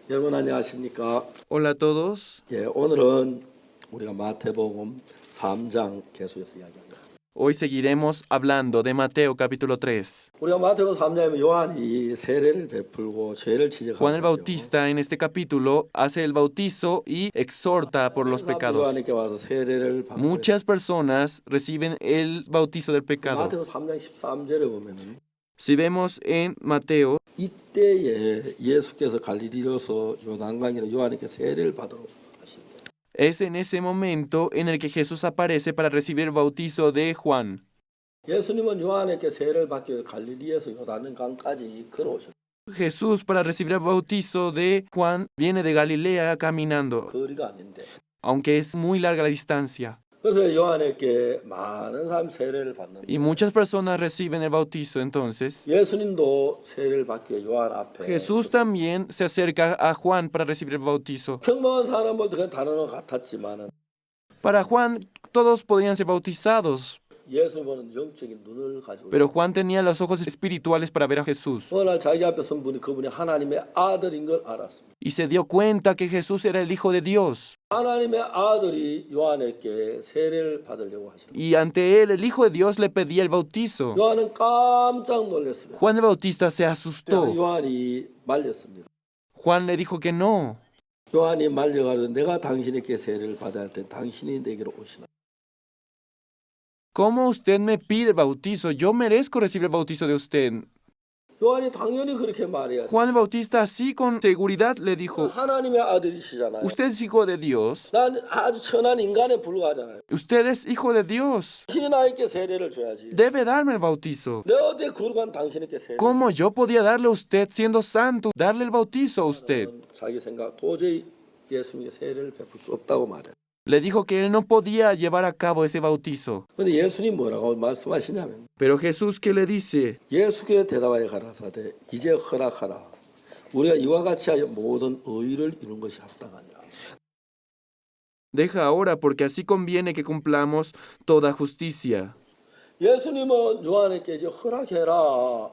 여러분 안녕하십니까? Hola a todos. 오늘은 우리가 마태복음 3장 계속해서 이야기하겠습니다. Hoy seguiremos hablando de Mateo capítulo 3. 우리가 마태복음 3장에 요한이 세례를 베풀고 죄를 Juan el 지적하는 것이요. Bautista en este capítulo hace el bautizo y exhorta por los pecados. 요한에게 와서 세례를 받고 Muchas personas reciben el bautizo del pecado. 마태복음 3장 13절에 보면은 Si vemos en Mateo, 이때에 예수께서 갈릴리로서 요단강이나 요한에게 세례를 받으러 가신다. es en ese momento en el que Jesús aparece para recibir el bautizo de Juan. 예수님은 요한에게 세례를 받기 위해 갈릴리에서 요단강까지 걸어오셨다. Jesús para recibir el bautizo de Juan viene de Galilea caminando, 거리가 아닌데. aunque es muy larga la distancia. 그래서 요한에게 많은 사람 세례를 받는다. Y muchas personas reciben el bautizo entonces. 예수님도 세례를 받기 위해 요한 앞에 Jesús también se acerca a Juan para recibir el bautizo. 평범한 사람들도 그냥 다른 것 같았지만은 Para Juan, todos podían ser bautizados, 예수님은 영적인 눈을 가지고 pero Juan tenía los ojos espirituales para ver a Jesús. 어느 날 자기 앞에 선 분이 그분이 하나님의 아들인 걸 알았습니다. Y se dio cuenta que Jesús era el Hijo de Dios. 하나님의 아들이 요한에게 세례를 받으려고 하셨습니다. Y ante él, el Hijo de Dios le pedía el bautizo. 요한은 깜짝 놀랐습니다. Juan el Bautista se asustó. 요한이 말렸습니다. Juan le dijo que no. 요한이 말려가지고 내가 당신에게 세례를 받아야 할 때 당신이 내게로 오시나. ¿Cómo usted me pide el bautizo? Yo merezco recibir el bautizo de usted. 요한이 당연히 그렇게 말해야 Juan el Bautista así con seguridad le dijo, 하나님의 아들이시잖아요. usted es hijo de Dios. 난 아주 천한 인간에 불과하잖아요. Usted es hijo de Dios. 당신이 나에게 세례를 줘야지. Debe darme el bautizo. 내가 어떻게 거룩한 당신에게 세례를 ¿Cómo yo podía darle a usted, siendo santo, darle el bautizo a usted? 자기 생각 도저히 예수님께 세례를 베풀 수 없다고 말해. Le dijo que él no podía llevar a cabo ese bautizo. 근데 예수님 뭐라고 말씀하시냐면 Pero Jesús, ¿qué le dice? 예수께 대답하여 가라사대 이제 허락하라. 우리가 이와 같이 하여 모든 의를 이룬 것이 합당하니라. Deja ahora, porque así conviene que cumplamos toda justicia. 예수님은 요한에게 이제 허락해라.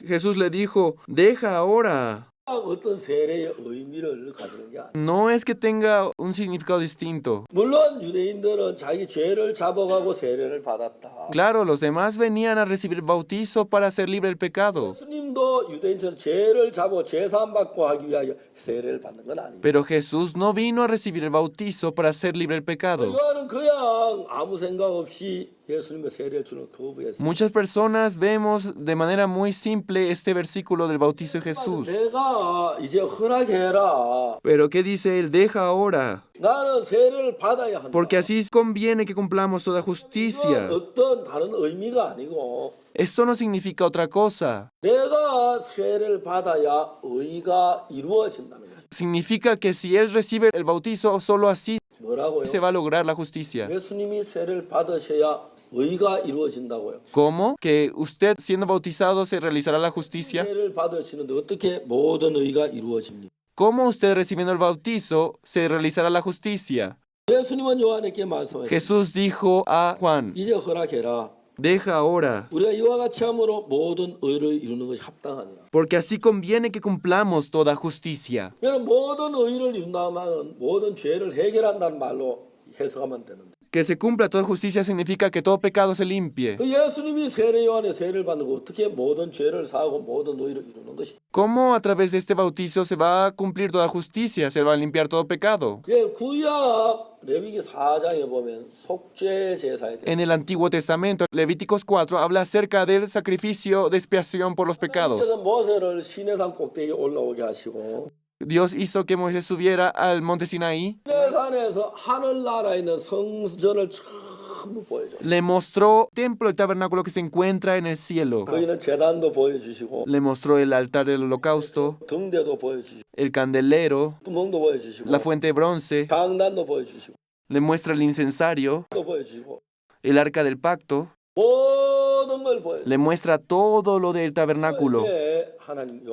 Jesús le dijo, deja ahora. 어떤 세례의 의미를 가지는 게 아니야. No es que tenga un significado distinto. 물론 유대인들은 자기 죄를 잡아가고 세례를 받았다. Claro, los demás venían a recibir bautizo para ser libre del pecado. 예수님도 유대인처럼 죄를 잡고 죄사함 받고 하기 위하여 세례를 받는 건 아니에요. Pero Jesús no vino a recibir el bautizo para ser libre del pecado. 요한은 그냥 아무 생각 없이 예수님의 세례를 주는 거부했어요. Muchas personas vemos de manera muy simple este versículo del bautizo de Jesús. 내가 이제 허락해라. Pero ¿qué dice él? Deja ahora. 나는 세례를 받아야 한다. Porque así conviene que cumplamos toda justicia. 어떤 다른 의미가 아니고 Esto no significa otra cosa. 내가 세례를 받아야 의가 이루어진다는 거죠. Significa que si él recibe el bautizo, solo así 뭐라고요? se va a lograr la justicia. 예수님이 세례를 받으셔야 의가 이루어진다고요. ¿Cómo? ¿Que usted siendo bautizado se realizará la justicia? 세례를 받으시는데 어떻게 모든 의가 이루어집니까? ¿Cómo usted recibiendo el bautizo se realizará la justicia? 예수님은 요한에게 말씀하셨습니다. Jesús dijo a Juan, 이제 허락해라. deja ahora, 우리가 이와 같이 함으로 모든 의를 이루는 것이 합당하니라. porque así conviene que cumplamos toda justicia. 여러분 모든 의를 이룬다면 모든 죄를 해결한다는 말로 해석하면 되는데 Que se cumpla toda justicia significa que todo pecado se limpie. 그 예수님이 세례 요한의 세례를 받는 거 어떻게 모든 죄를 사하고 모든 의를 이루는 것이 ¿Cómo a través de este bautizo se va a cumplir toda justicia? ¿Se va a limpiar todo pecado? 구약 레위기 4장에 보면 속죄 제사에 대해서 En el Antiguo Testamento, Levíticos 4 habla acerca del sacrificio de expiación por los pecados. 하나님께서 모세를 시내산 꼭대기에 올라오게 하시고 Dios hizo que Moisés subiera al monte Sinaí, 시내산에서 하늘나라에 있는 성전을 전부 보여줘. le mostró el templo, el tabernáculo que se encuentra en el cielo. 거기는 제단도 보여주시고 Le mostró el altar del holocausto, 등대도 보여주시고 el candelero, 구멍도 보여주시고 la fuente de bronce, 강단도 보여주시고 le muestra el incensario, 또 보여주시고 el arca del pacto, 모든 걸 보여주시고 le muestra todo lo del tabernáculo. 이제 하나님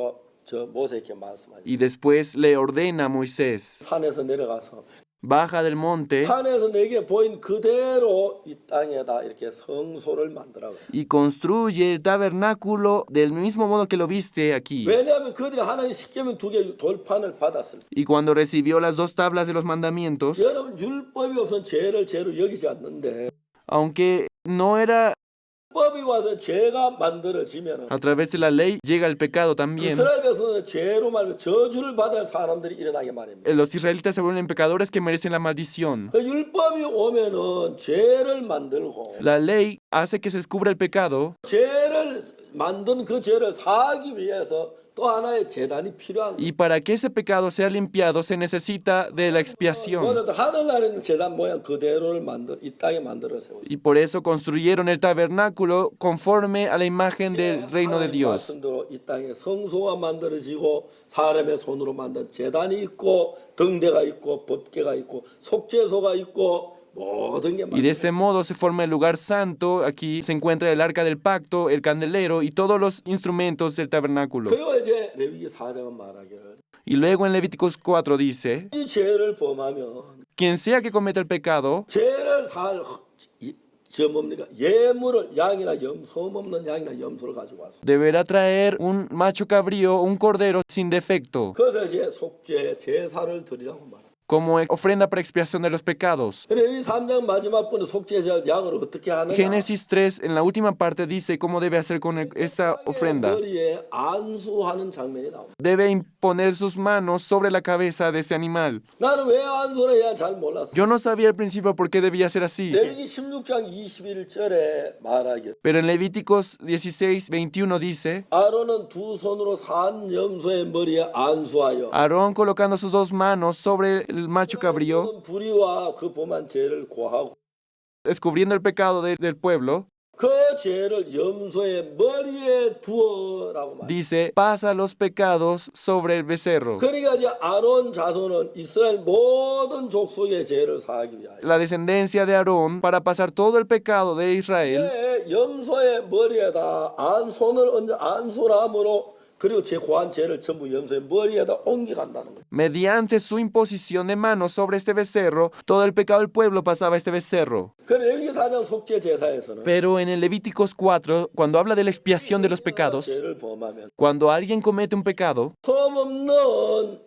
저 모세에게 말씀하시고 Y después le ordena a Moisés, 산에서 내려가서 baja del monte 산에서 내게 보인 그대로 이 땅에다 이렇게 성소를 만들라고. y construye el tabernáculo del mismo modo que lo viste aquí. 왜냐하면 그들이 하나님 십계명 2개 돌판을 받았을 때 Y cuando recibió las 2 tablas de los mandamientos, 여러분 율법이 없으면 죄를 죄로 여기지 않는데 aunque no era 율법이 와서 죄가 만들어지면 a través de la ley, llega el pecado también. 이스라엘 백성은 죄로 말고 저주를 받아야 할 사람들이 일어나게 말입니다. Los israelitas se vuelven pecadores que merecen la maldición. 그 율법이 오면은 죄를 만들고 La ley hace que se descubra el pecado 죄를 만든 그 죄를 사하기 위해서 또 하나의 제단이 필요한 거예요. y para que ese pecado sea limpiado se necesita de la expiación. 먼저 하늘나라에 있는 제단 모양 그대로를 이 땅에 만들어 세우죠. Y por eso construyeron el tabernáculo conforme a la imagen del reino de 하나님 Dios. 말씀대로 이 땅에 성소가 만들어지고 사람의 손으로 만든 제단이 있고 등대가 있고 법궤가 있고 속죄소가 있고 모든 게 Y de este modo se forma el lugar santo. Aquí se encuentra el arca del pacto, el candelero y todos los instrumentos del tabernáculo. 그리고 이제 레위기 4장은 말하기를 Y luego en Levíticos 4 dice, 이 죄를 범하면 quien sea que cometa el pecado, 죄를 저 뭡니까 예물을 양이나 섬 없는 양이나 염소를 가지고 와서 deberá traer un macho cabrío, un cordero sin defecto, 그래서 이제 속죄 제사를 드리라고 말합니다. como ofrenda para expiación de los pecados. 레위 3장 마지막 분에 속죄 양을 어떻게 하느냐? Génesis 3, en la última parte, dice cómo debe hacer con esta ofrenda. 머리에 안수하는 장면이 나옵니다. Debe imponer sus manos sobre la cabeza de este animal. 나는 왜 안수를 해야 잘 몰랐어. Yo no sabía al principio por qué debía ser así. 레위기 16장 21절에 말하기를 Pero en Levíticos 16, 21 dice, 아론은 두 손으로 산 염소의 머리에 안수하여 Aarón colocando sus 2 manos sobre el macho cabrío, 불의와 그 범한 죄를 고하고 descubriendo el pecado del pueblo, 그 죄를 염소의 머리에 두어라고 말합니다. dice, pasa los pecados sobre el becerro. 그러니까 이제 아론 자손은 이스라엘 모든 족속의 죄를 사하기 위하여 La descendencia de Aarón para pasar todo el pecado de Israel, 염소의 머리에다 손을 얹어 안수함으로 그리고 제 고한 죄를 전부 염소의 머리에다 옮겨간다는 거예요. mediante su imposición de manos sobre este becerro, todo el pecado del pueblo pasaba a este becerro. 그래서 레위기 4장 속죄 제사에서는 Pero en el Levíticos 4, cuando habla de la expiación de los pecados, 죄를 범하면 cuando alguien comete un pecado, 흠 없는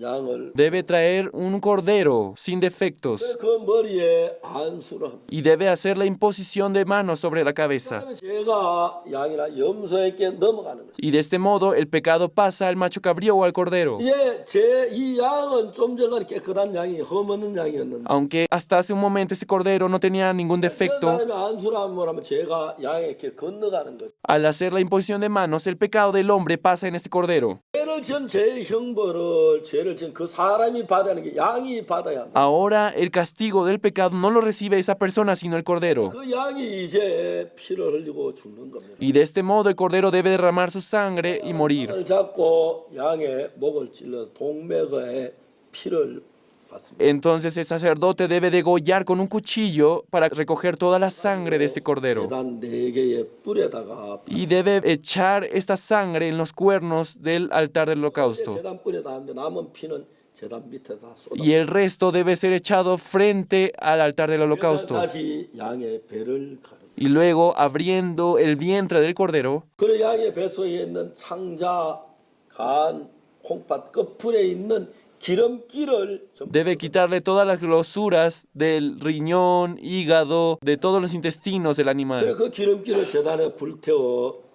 양을 debe traer un cordero sin defectos 그 머리에 안수를 합니다. y debe hacer la imposición de manos sobre la cabeza. 그러면 죄가 양이나 염소에게 넘어가는 거죠. Y de este modo el pecado pasa al macho cabrío o al cordero. 이 양은 좀 전까지 깨끗한 양이 흠 없는 양이었는데 Aunque hasta hace un momento este cordero no tenía ningún defecto, 사람이 안수를 하면 죄가 양에게 건너가는 거죠. al hacer la imposición de manos, el pecado del hombre pasa en este cordero. 죄를 지은 죄의 형벌을 죄를 지은 그 사람이 받아야 하는 게 양이 받아야 한다. Ahora el castigo del pecado no lo recibe esa persona, sino el cordero. 그 양이 이제 피를 흘리고 죽는 겁니다. Y de este modo el cordero debe derramar su sangre y morir. 을 잡고 양의 목을 찔러서 동맥에 피를 받습니다. Entonces el sacerdote debe degollar con un cuchillo para recoger toda la sangre de este cordero. 제단 4개의 뿔에다가 Y debe echar esta sangre en los cuernos del altar del holocausto. 제단 뿔에다 하는데 남은 피는 제단 밑에다 쏟아. Y el resto debe ser echado frente al altar del holocausto. 다시 양의 배를 가르. Y luego, abriendo el vientre del cordero, 그 양의 뱃속에 있는 창자, 간, 콩팥 끝풀에 있는 기름기를 전부 debe quitarle todas las grosuras del riñón, hígado, de todos los intestinos del animal. 그 기름기를 제단에 불태워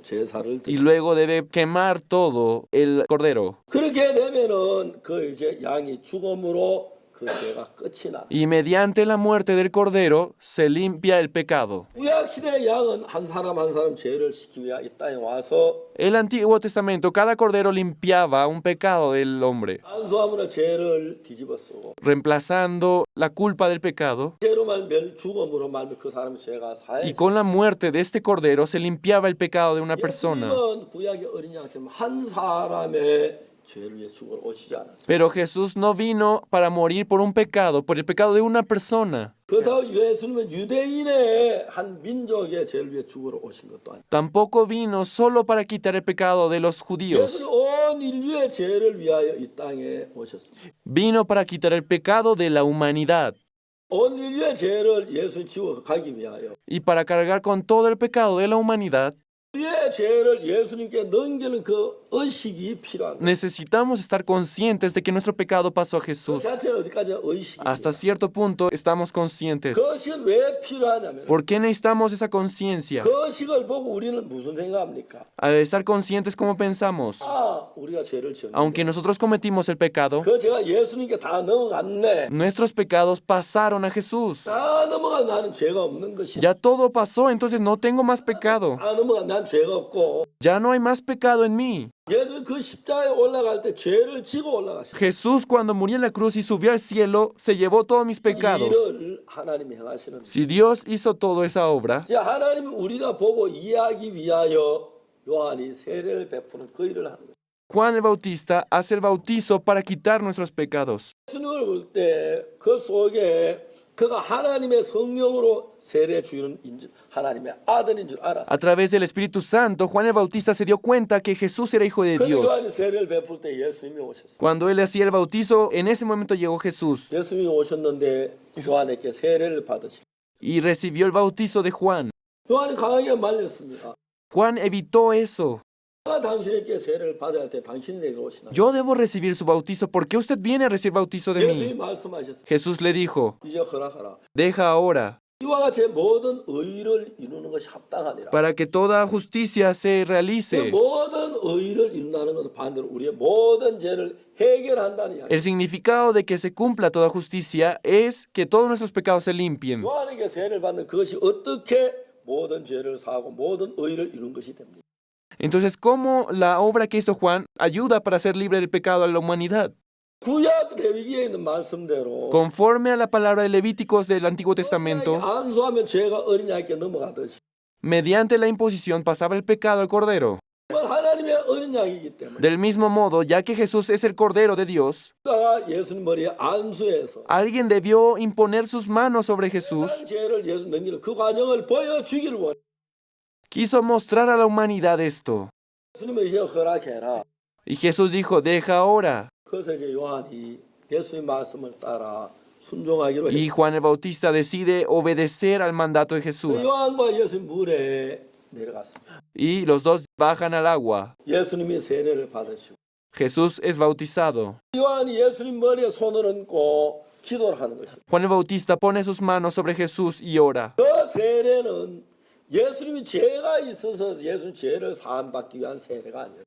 제사를 Y 드리. luego debe quemar todo el cordero. 그렇게 되면은 그 이제 양이 죽음으로 그 죄가 끝이 나. Y mediante la muerte del cordero se limpia el pecado. 구약 시대 양은 한 사람 한 사람 죄를 씻기 위해 이 땅에 와서 El Antiguo Testamento, cada cordero limpiaba un pecado del hombre, 안수함으로 죄를 뒤집어 쓰고 reemplazando la culpa del pecado. 죄로 말면 죽음으로 말면 그 사람의 죄가 Y 사해. con la muerte de este cordero se limpiaba el pecado de una persona. 예수님은 구약의 어린 양처럼 한 사람의 죄를 위해 죽으러 오시지 않았습니다. Pero Jesús no vino para morir por un pecado, por el pecado de una persona. 그렇다고 예수님은 유대인의 한 민족의 죄를 위해 죽으러 오신 것도 아니에요. Tampoco vino solo para quitar el pecado de los judíos. 예수는 온 인류의 죄를 위하여 이 땅에 오셨습니다. Vino para quitar el pecado de la humanidad 온 인류의 죄를 예수님 지고 가기 위하여 y para cargar con todo el pecado de la humanidad. 우리의 죄를 예수님께 넘기는 그 의식이 필요한 거예요. Necesitamos estar conscientes de que nuestro pecado pasó a 그 Jesús. 자체는 어디까지 의식입니다. Hasta cierto punto estamos conscientes. 그것이 왜 필요하냐면 ¿Por qué necesitamos esa conciencia? 그 의식을 보고 우리는 무슨 생각합니까? Al estar conscientes, ¿cómo pensamos? 아, 우리가 죄를 지었는데 Aunque nosotros cometimos el pecado, 그 죄가 예수님께 다 넘어갔네. nuestros pecados pasaron a Jesús. 다 넘어간 나는 죄가 없는 것이야. Ya todo pasó, entonces no tengo más pecado. 다 넘어간 난 죄가 없고 Ya no hay más pecado en mí. 예수 그 십자가에 올라갈 때 죄를 지고 올라가셨어요. Jesús, cuando murió en la cruz y subió al cielo, se llevó todos mis pecados. 일을 하나님이 행하시는. Si Dios hizo toda esa obra, 이제 하나님이 우리가 보고 이해하기 위하여 요한이 세례를 베푸는 그 일을 하는 거예요. Juan el Bautista hace el bautizo para quitar nuestros pecados. 예수님을 볼 때 그 속에 그가 하나님의 성령으로 세례 주는 하나님의 아들인 줄 알았어요. A través del Espíritu Santo, Juan el Bautista se dio cuenta que Jesús era hijo de 근데 Dios. 요한이 세례를 베풀 때 예수님이 오셨어요. Cuando él hacía el bautizo, en ese momento llegó Jesús 예수님이 오셨는데 요한에게 세례를 받으시고 y recibió el bautizo de Juan. 요한이 강하게 말렸습니다. Juan evitó eso. 내가 당신에게 세례를 받아야 할 때 당신이 내게 오시나. Yo debo recibir su bautizo. ¿Por qué usted viene a recibir bautizo de 예수님이 mí? 말씀하셨어요. Jesús le dijo, 이제 허락하라. deja ahora, 이와 같이 모든 의를 이루는 것이 합당하니라. para que toda justicia se 그 realice. 모든 의를 이룬다는 것은 반대로 우리의 모든 죄를 해결한다는 이야기. El significado de que se cumpla toda justicia es que todos nuestros pecados se limpien. 요한에게 세례를 받는 그것이 어떻게 모든 죄를 사하고 모든 의를 이룬 것이 됩니까? Entonces, ¿cómo la obra que hizo Juan ayuda para hacer libre del pecado a la humanidad? 구약 레위기에 있는 말씀대로 Conforme a la palabra de Levíticos del Antiguo Testamento, 안수하면 죄가 어린양에게 넘어가듯이 mediante la imposición pasaba el pecado al Cordero. 하나님의 어린 양이기 때문에 Del mismo modo, ya que Jesús es el Cordero de Dios, 그가 예수님 머리에 안수해서 alguien debió imponer sus manos sobre Jesús. 죄를 예수 넘기는 그 과정을 보여주기를 원해. Quiso mostrar a la humanidad esto. 예수님은 이제 허락해라. Y Jesús dijo, deja ahora. 그래서 이제 요한이 예수님 말씀을 따라 순종하기로 Y 했어요. Juan el Bautista decide obedecer al mandato de Jesús. 요한과 예수님 물에 내려갔습니다. Y los dos bajan al agua. 예수님이 세례를 받으시고 Jesús es bautizado. 요한이 예수님 머리에 손을 얹고 기도를 하는 것입니다. Juan el Bautista pone sus manos sobre Jesús y ora. 그 세례는 예수님이 죄가 있어서 예수님 죄를 사함받기 위한 세례가 아니에요.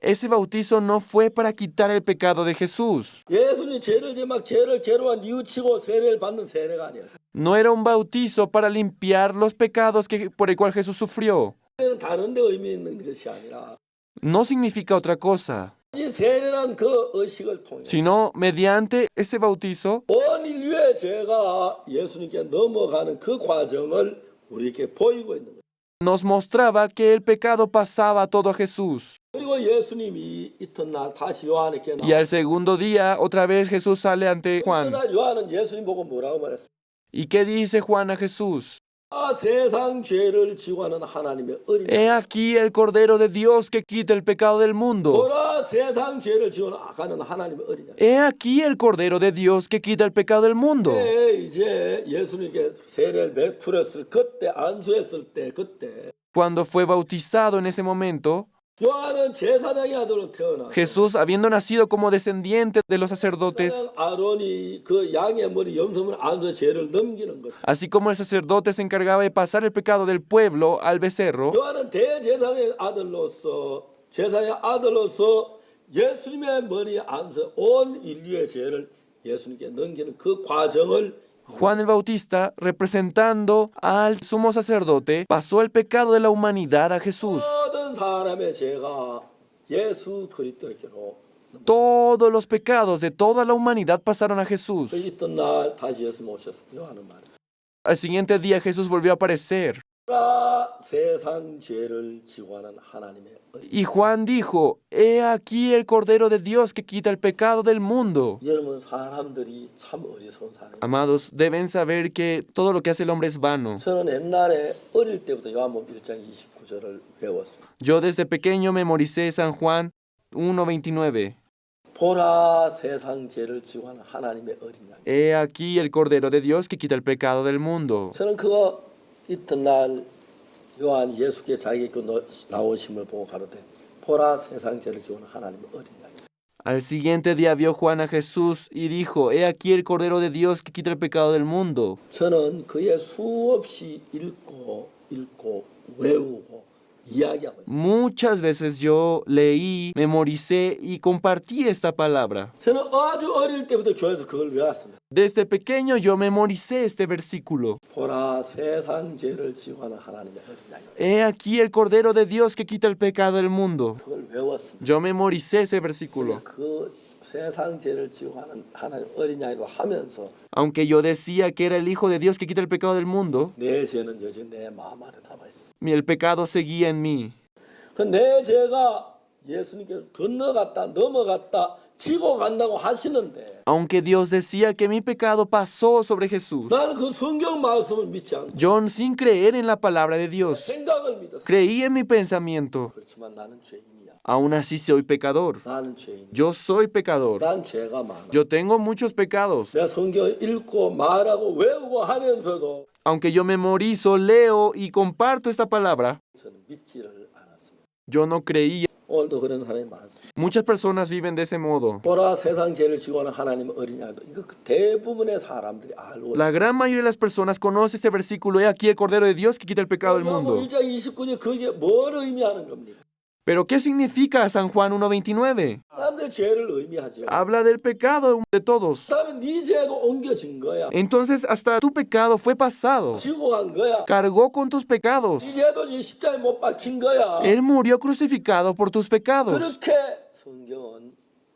Ese bautizo no fue para quitar el pecado de Jesús. 예수님이 죄를 막 죄를 괴로워 뉘우치고 세례를 받는 세례가 아니었어요. No era un bautizo para limpiar los pecados por el cual Jesús sufrió. 세례는 다른 데 의미 있는 것이 아니라 No significa otra cosa, 이 세례란 그 의식을 통해 sino mediante ese bautizo 온 인류의 죄가 예수님께 넘어가는 그 과정을 우리에게 보이고 있는 거예요. nos mostraba que el pecado pasaba todo a Jesús. 그리고 예수님이 이튿날 다시 요한에게 Y al segundo día, otra vez Jesús sale ante Juan. 그날 요한은 예수님 보고 뭐라고 말했어요? ¿Y qué dice Juan a Jesús? 아, 세상 죄를 지고 하는 하나님의 어린 He aquí el Cordero de Dios que quita el pecado del mundo. 보라 세상 죄를 지고 가는 하나님의 어린 양. He aquí el Cordero de Dios que quita el pecado del mundo. 이제 예수님께 세례를 베풀었을 그때 안수했을 때 그때 Cuando fue bautizado en ese momento, 요한은 제사장의 아들로 태어나 Jesús, habiendo nacido como descendiente de los sacerdotes, 아론이 그 양의 머리 염소물 안수의 죄를 넘기는 거죠. así como el sacerdote se encargaba de pasar el pecado del pueblo al becerro, 요한은 대제사장의 아들로서 제사장의 아들로서 예수님의 머리에 안수 온 인류의 죄를 예수님께 넘기는 그 과정을 Juan el Bautista, representando al sumo sacerdote, pasó el pecado de la humanidad a Jesús. 모든 사람의 죄가 예수 그리스도에게로 Todos los pecados de toda la humanidad pasaron a Jesús. 그 있던 날 다시 예수님 오셨어요. 요한은 말이에요. Al siguiente día Jesús volvió a aparecer. 보라 세상 죄를 지고 하는 하나님의 어린 Y Juan dijo, he aquí el Cordero de Dios que quita el pecado del mundo. 여러분 사람들이 참 어리석은 사람이에요. Amados, deben saber que todo lo que hace el hombre es vano. 저는 옛날에 어릴 때부터 요한복음 1장 29절을 외웠어요. Yo desde pequeño memoricé San Juan 1:29. 보라 세상 죄를 지고 하는 하나님의 어린 양. He aquí el Cordero de Dios que quita el pecado del mundo. 저는 그거 이튿날 요한 예수께 자기에게 나오심을 보고 가로되 보라 세상 죄를 지고 하는 하나님의 어린 양. Al siguiente día vio Juan a Jesús y dijo, he aquí el Cordero de Dios que quita el pecado del mundo. 저는 그의 수없이 읽고 외우고 이야기하고 있어요. Muchas veces yo leí, memoricé y compartí esta palabra. 저는 아주 어릴 때부터 교회에서 그걸 외웠습니다. Desde pequeño yo memoricé este versículo. 보라 세상 죄를 지고 하는 하나님의 어린 양. He aquí el Cordero de Dios que quita el pecado del mundo. 그걸 외웠습니다. Yo memoricé ese versículo. 그 세상 죄를 지고 하는 하나님 어린 양이라고 하면서 Aunque yo decía que era el Hijo de Dios que quita el pecado del mundo, 내 죄는 여전히 내 마음 안에 남아 있어. el pecado seguía en mí. 그 내 죄가 예수님께 건너갔다 넘어갔다 지고 간다고 하시는데 Aunque Dios decía que mi pecado pasó sobre Jesús, 나는 그 성경 말씀을 믿지 않고 yo sin creer en la palabra de Dios, 생각을 믿었어. creí en mi pensamiento. 그렇지만 나는 죄인이야. Aún así soy pecador. 나는 죄인. Yo soy pecador. 난 죄가 많아. Yo tengo muchos pecados. 내가 성경을 읽고 말하고 외우고 하면서도 Aunque yo memorizo, leo y comparto esta palabra, 저는 믿지를 않았습니다. yo no creía. 오늘도 그런 사람이 많습니다. Muchas personas viven de ese modo. 보라 세상 죄를 지고 하는 하나님의 어린 양도 이거 대부분의 사람들이 알고 La 있어요. gran mayoría de las personas conoce este versículo. He aquí el Cordero de Dios que quita el pecado del mundo. 1장 29절 그게 뭘 의미하는 겁니까? Pero ¿qué significa San Juan 1:29? 사람들 죄를 의미하죠. Habla del pecado de todos. 그다음에 네 죄도 옮겨진 거야. Entonces hasta tu pecado fue pasado. 지고 간 거야. Cargó con tus pecados. 네 죄도 지금 십자가에 못 박힌 거야. Él murió crucificado por tus pecados. 그렇게 성경은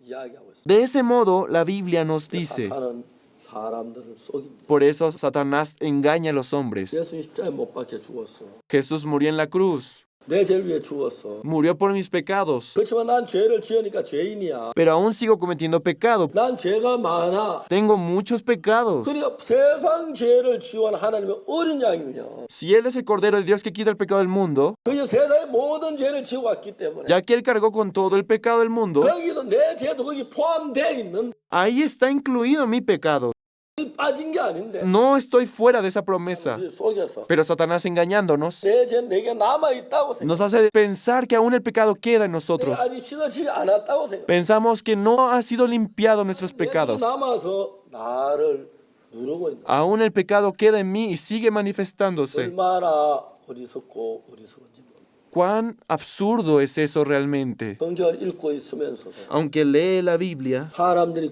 이야기하고 있어요. De ese modo, la Biblia nos dice. 사탄은 사람들을 속입니다. Por eso Satanás engaña a los hombres. 예수님 십자가에 못 박혀 죽었어. Jesús murió en la cruz. 내 죄를 위해 죽었어. Murió por mis pecados. 그렇지만 난 죄를 지으니까 죄인이야. Pero aún sigo cometiendo pecado. 난 죄가 많아. Tengo muchos pecados. 그러니까 세상 죄를 지원 하나님의 어린 양이군요. Si Él es el Cordero de Dios que quita el pecado del mundo, 그게 세상의 모든 죄를 지고 왔기 때문에 ya que Él cargó con todo el pecado del mundo, 거기도 내 죄도 거기 포함되어 있는 ahí está incluido mi pecado. 빠진 게 아닌데 No estoy fuera de esa promesa. 우리 속에서 Pero Satanás engañándonos 내 죄는 내게 남아 있다고 생각. nos hace pensar que aún el pecado queda en nosotros. 내가 아직 씻어지지 않았다고 생각. Pensamos que no ha sido limpiado nuestros 예수 pecados. 남아서 나를 누르고 있는. Aún el pecado queda en mí y sigue manifestándose. 얼마나 어리석고 어리석은지 모르겠어요. ¿Cuán absurdo es eso realmente? 성경을 읽고 있으면서도 Aunque lee la Biblia, 사람들이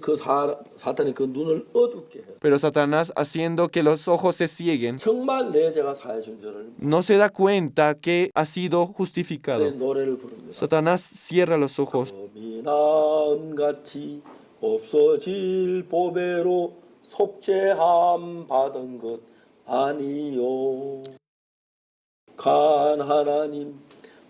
사탄이 그 눈을 어둡게 해요. pero Satanás haciendo que los ojos se cieguen, 정말 내 죄가 사해준 줄을 no se da cuenta que ha sido 내 justificado. 노래를 부릅니다. Satanás cierra los ojos. 미나은같이 없어질 보배로 속죄함 받은 것 아니요. 간 하나님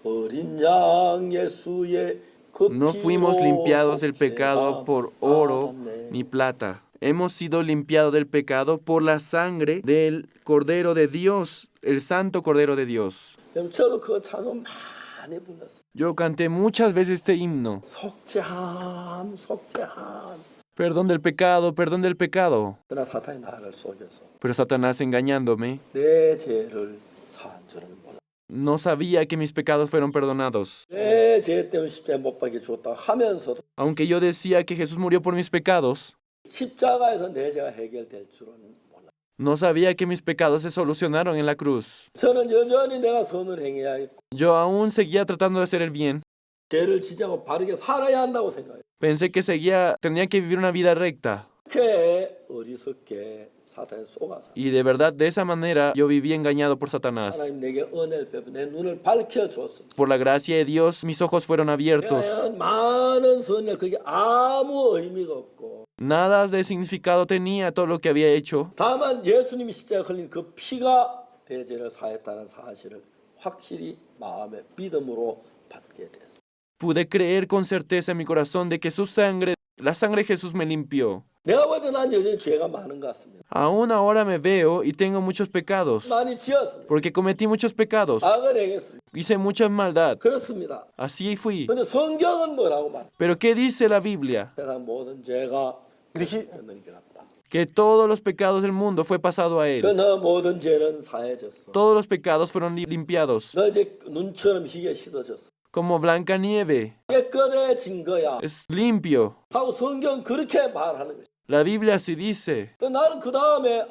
어린 양 예수의 그 No fuimos limpiados del pecado por oro ni plata. Hemos sido limpiados del pecado por la sangre del Cordero de Dios, el Santo Cordero de Dios. 저도 그 찬송 많이 불렀어요. Yo canté muchas veces este himno. 속죄함 Perdón del pecado, perdón del pecado. 그러나 사탄이 나를 속여서 Pero Satanás engañándome, 내 죄를 사한 줄을 몰라. no sabía que mis pecados fueron perdonados. 내 죄 때문에 십자가에 못 박혀 죽었다 하면서도 Aunque yo decía que Jesús murió por mis pecados, 십자가에서 내 죄가 해결될 줄은 몰라. no sabía que mis pecados se solucionaron en la cruz. 저는 여전히 내가 선을 행해야 했고 Yo aún seguía tratando de hacer el bien. 죄를 지지하고 바르게 살아야 한다고 생각해요. Pensé que tenía que vivir una vida recta. 그렇게 어리석게 사탄에 속아서 Y de verdad, de esa manera, yo viví engañado por Satanás. 하나님 내게 은혜를 베풀어 내 눈을 밝혀주었어. Por la gracia de Dios, mis ojos fueron abiertos. 내가 많은 선을 그게 아무 의미가 없고 Nada de significado tenía todo lo que había hecho. 다만 예수님이 십자가에 흘린 그 피가 내 죄를 사했다는 사실을 확실히 마음의 믿음으로 받게 됐습니다. Pude creer con certeza en mi corazón de que su sangre, la sangre de Jesús me limpió. 내가 볼 때 난 여전히 죄가 많은 것 같습니다. Aún ahora me veo y tengo muchos pecados, 많이 지었습니다. porque cometí muchos pecados, 악을 행했습니다. hice mucha maldad. 그렇습니다. Así fui. 근데 성경은 뭐라고 말해요? Pero ¿qué dice la Biblia? 세상 모든 죄가 그리스도는 게 같다. Que todos los pecados del mundo fue pasado a 그 Él. 너 모든 죄는 사해졌어. Todos los pecados fueron limpiados, 너 이제 눈처럼 희게 씻어졌어. como blanca nieve. 깨끗해진 거야. Es limpio. 하고 성경 그렇게 말하는 거지. La Biblia así dice. 나는 그 다음에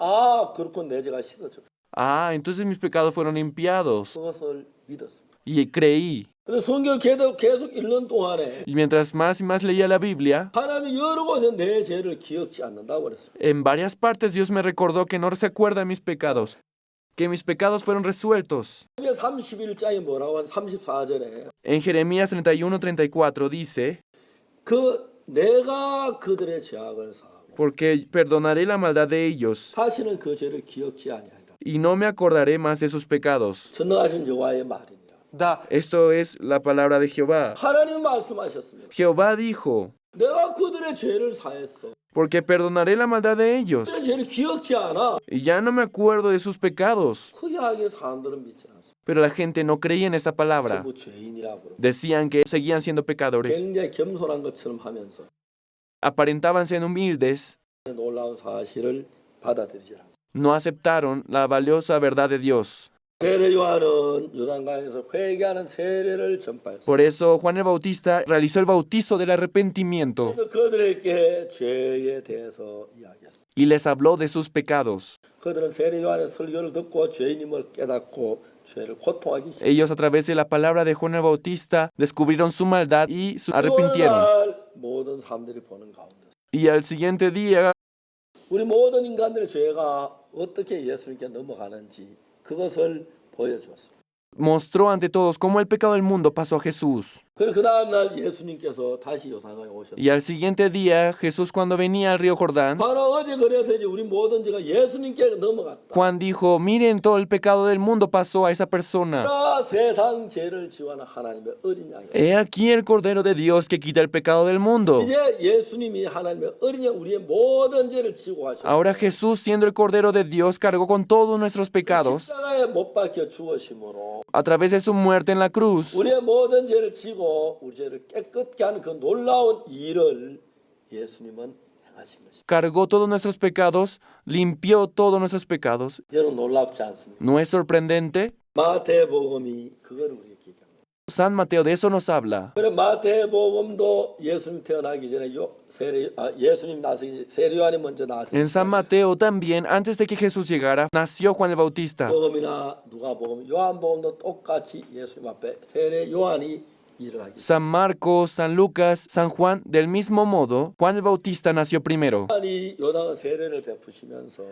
그렇군 내 죄가 씻어졌어. Ah, entonces mis pecados fueron limpiados. 그것을 믿었어. Y creí. 근데 성경 계속 읽는 동안에 Y mientras más y más leía la Biblia, 하나님이 여러 곳에 내 죄를 기억지 않는다고 그랬어요. en varias partes Dios me recordó que no se acuerda de mis pecados, que mis pecados fueron resueltos. 31장이 뭐라고 한 34절에 En Jeremías 31:34 dice, 내가 그들의 죄악을 사하고 porque perdonaré la maldad de ellos 다시는 그 죄를 기억지 아니하리라. y no me acordaré más de sus pecados. 전능하신 여호와의 말이니라. Esto es la palabra de Jehová. 하나님 말씀하셨습니다. Jehová dijo, 내가 그들의 죄를 사했어. porque perdonaré la maldad de ellos 그들의 죄를 기억지 않아. y ya no me acuerdo de sus pecados. 그 이야기에 사람들은 믿지 않았어. Pero la gente no creía en esta palabra. 전부 죄인이라고 그러고 Decían que seguían siendo pecadores. 굉장히 겸손한 것처럼 하면서 Aparentaban ser humildes. 놀라운 사실을 받아들이지 않았어. No aceptaron la valiosa verdad de Dios. 세례 요한은 요단강에서 회개하는 세례를 전파했어. Por eso Juan el Bautista realizó el bautizo del arrepentimiento 그들에게 죄에 대해서 이야기했어. y les habló de sus pecados. 그들은 세례 요한의 설교를 듣고 죄인임을 깨닫고 죄를 고통하기 시작했어. Ellos a través de la palabra de Juan el Bautista descubrieron su maldad y se arrepintieron. 오늘날 모든 사람들이 보는 가운데 Y al siguiente día, 우리 모든 인간들의 죄가 어떻게 예수님께 넘어가는지 그것을 보여주었어. mostró ante todos cómo el pecado del mundo pasó a Jesús. 그리고 그 다음 날 예수님께서 다시 요단강에 오셨어. Y al siguiente día, Jesús cuando venía al río Jordán, 바로 어제 그래서 이제 우리 모든 죄가 예수님께 넘어갔다. Juan dijo, miren, todo el pecado del mundo pasó a esa persona. 나 세상 죄를 지원한 하나님의 어린 양이야. He aquí el Cordero de Dios que quita el pecado del mundo. 이제 예수님이 하나님의 어린 양 우리의 모든 죄를 지고 하셨고 Ahora Jesús, siendo el Cordero de Dios, cargó con todos nuestros pecados 십자가에 못 박혀 죽으심으로 a través de su muerte en la cruz. 우리의 모든 죄를 지고 우리 죄를 깨끗게 하는 그 놀라운 일을 예수님은 행하신 것입니다. Cargó todos nuestros pecados, limpió todos nuestros pecados. 여러분 놀랍지 않습니까? ¿No es sorprendente? 마태복음이 그걸 우리에게 얘기합니다. San Mateo de eso nos habla. 그래 마태복음도 예수님 태어나기 전에 예수님 나서기 세례 요한이 먼저 나왔습니다. En San Mateo también, antes de que Jesús llegara, nació Juan el Bautista. 복음이나 누가복음, 요한복음도 똑같이 예수님 앞에 세례 요한이 일을 하기. San Marcos, San Lucas, San Juan, del mismo modo, Juan el Bautista nació primero. 요한이 요단 세례를 베푸시면서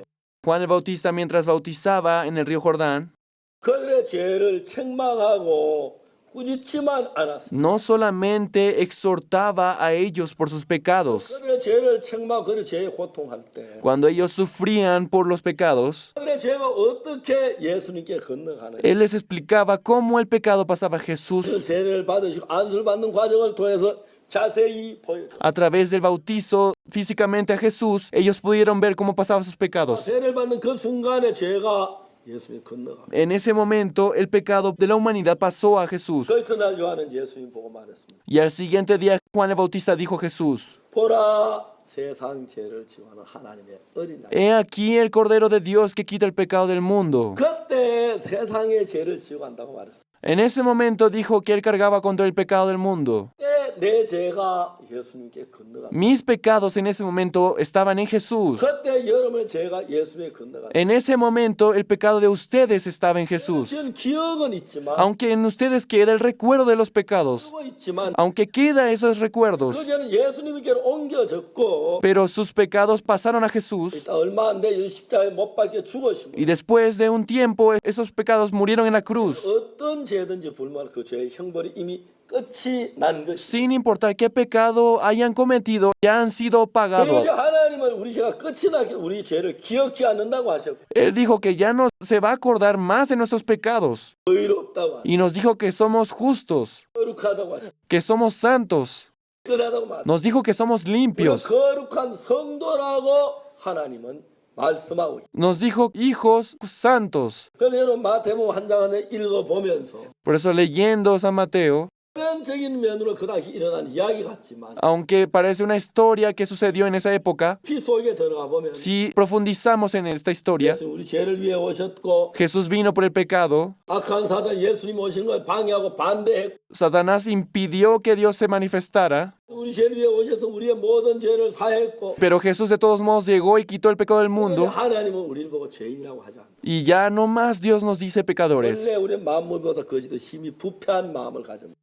Juan el Bautista, mientras bautizaba en el río Jordán, 그들의 죄를 책망하고 꾸짖지만 않았습니다. no solamente exhortaba a ellos por sus pecados. 그들의 죄를 책망, 그들의 죄에 고통할 때 Cuando ellos sufrían por los pecados, 그들의 죄가 어떻게 예수님께 건너가는지 Él les explicaba cómo el pecado pasaba a 그 Jesús 세례를 받으시고 안수를 받는 과정을 통해서 자세히 보여줘. a través del bautizo físicamente a Jesús. Ellos pudieron ver cómo pasaban sus pecados. 세례를 받는 그 순간에 죄가 예수님 건너갑니다. En ese momento, el pecado de la humanidad pasó a Jesús. 그 이튿날 요한은 예수님 보고 말했습니다. Y al siguiente día, Juan el Bautista dijo a Jesús, 보라 세상 죄를 지원하는 하나님의 어린 양. he aquí el Cordero de Dios que quita el pecado del mundo. 그때 세상의 죄를 지고 간다고 말했습니다. En ese momento dijo que Él cargaba contra el pecado del mundo. 내 죄가 예수님께 건너갑니다. Mis pecados en ese momento estaban en Jesús. 그때 여러분의 죄가 예수님께 건너갑니다. En ese momento el pecado de ustedes estaba en Jesús. 지금 기억은 있지만 Aunque en ustedes queda el recuerdo de los pecados, 그거 있지만 aunque queda esos 그 recuerdos, 죄는 예수님께로 옮겨졌고 pero sus pecados pasaron a Jesús 일단 얼마 안 돼 십자가에 못 박혀 죽으시고 y después de un tiempo esos pecados murieron en la cruz. 어떤 죄든지 불만 그 죄의 형벌이 이미 끝이 난 것이. sin importar qué pecado hayan cometido, ya han sido pagados. 이제 하나님은 우리 죄가 끝이 나게 우리 죄를 기억지 않는다고 하셨고 Él dijo que ya no se va a acordar más de nuestros pecados 의롭다고 하셨고 y nos dijo que somos justos, 거룩하다고 하셨고 que somos santos, 깨끗하다고 말했고 nos dijo que somos 우리가 limpios, 거룩한 성도라고 하나님은 말씀하고 있습니다. nos dijo hijos santos. 그래서 여러분 마태복음 한 장 한 장 읽어보면서 Por eso leyendo San Mateo, 표면적인 면으로 그 당시 일어난 이야기 같지만 aunque parece una historia que sucedió en esa época, 피 속에 들어가 보면 si profundizamos en esta historia, 예수님 우리 죄를 위해 오셨고 Jesús vino por el pecado, 악한 사단 예수님 오시는 걸 방해하고 반대했고 Satanás impidió que Dios se manifestara, 우리 죄를 위해 오셔서 우리의 모든 죄를 사했고 pero Jesús de todos modos llegó y quitó el pecado del mundo, 하나님은 우리를 보고 죄인이라고 하지 않아요. y ya no más Dios nos dice pecadores. 원래 우리의 마음보다 거짓도 심히 부패한 마음을 가졌다.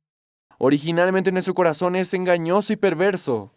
Originalmente nuestro corazón es engañoso y perverso,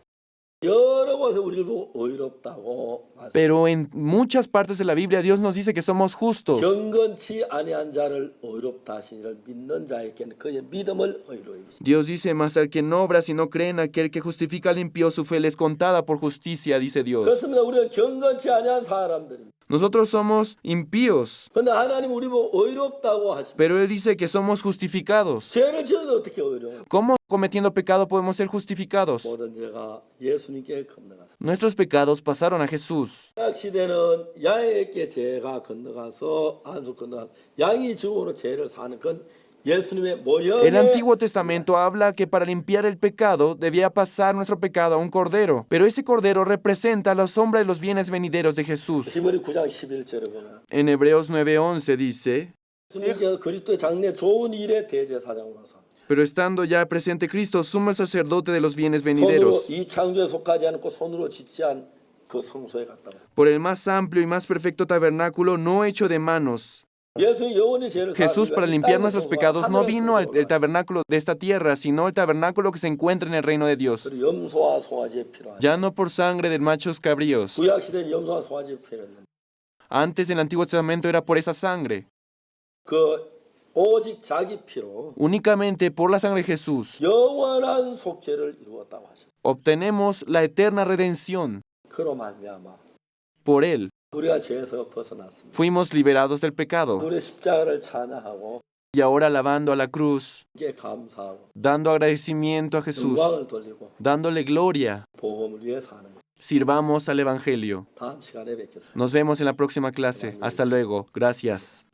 여러 곳에 우리를 보고 의롭다고 말씀. pero en muchas partes de la Biblia Dios nos dice que somos justos. 경건치 아니한 자를 의롭다 하시니를 믿는 자에게는 그의 믿음을 의로이 여기시니. Dios dice, mas al que no obra sino cree en aquel que justifica al impío, su fe le es contada por justicia, dice Dios. 그렇습니다. 우리는 경건치 아니한 사람들입니다. Nosotros somos impíos, 근데 하나님 우리 보고 의롭다고 하십니다. pero Él dice que somos justificados. 죄를 지어도 어떻게 의로워요? ¿Cómo cometiendo pecado podemos ser justificados? 모든 죄가 예수님께 건너갔습니다. Nuestros pecados pasaron a Jesús. 약 시대는 양에게 죄가 건너가서 안수 건너간 양이 죽음으로 죄를 사는 건 예수님의 모형의 El Antiguo Testamento habla que para limpiar el pecado debía pasar nuestro pecado a un cordero, pero ese cordero representa a la sombra de los bienes venideros de Jesús. 히브리 9장 11절에 보면 En Hebreos 9:11 dice, 예수님께서 그리스도의 장래 좋은 일의 대제사장으로서 pero estando ya presente Cristo, sumo sacerdote de los bienes 손으로 venideros, 이 창조에 속하지 않고 손으로 짓지 않은 그 성소에 갔다고. por el más amplio y más perfecto tabernáculo no hecho de manos. 예수 영원히 죄를 Jesús, para limpiar nuestros pecados, no vino al el tabernáculo de esta tierra, sino el tabernáculo que se encuentra en el reino de Dios. 염소와 송아지에 필요한. Ya no por sangre de machos cabríos. 구약 시대는 염소와 송아지에 필요했는데 Antes en el Antiguo Testamento era por esa sangre. 그 오직 자기 피로 Únicamente por la sangre de Jesús 영원한 속죄를 이루었다고 하셨어요. obtenemos la eterna redención. 그로 말미암아 Por Él 우리가 죄에서 벗어났습니다. fuimos liberados del pecado. 우리 십자가를 찬양하고 Y ahora alabando a la cruz, 이게 감사하고 dando agradecimiento a Jesús, 영광을 돌리고 dándole gloria, 복음을 위해 사는 것. sirvamos al Evangelio. 다음 시간에 뵙겠습니다. Nos vemos en la próxima clase. Hasta luego. Gracias.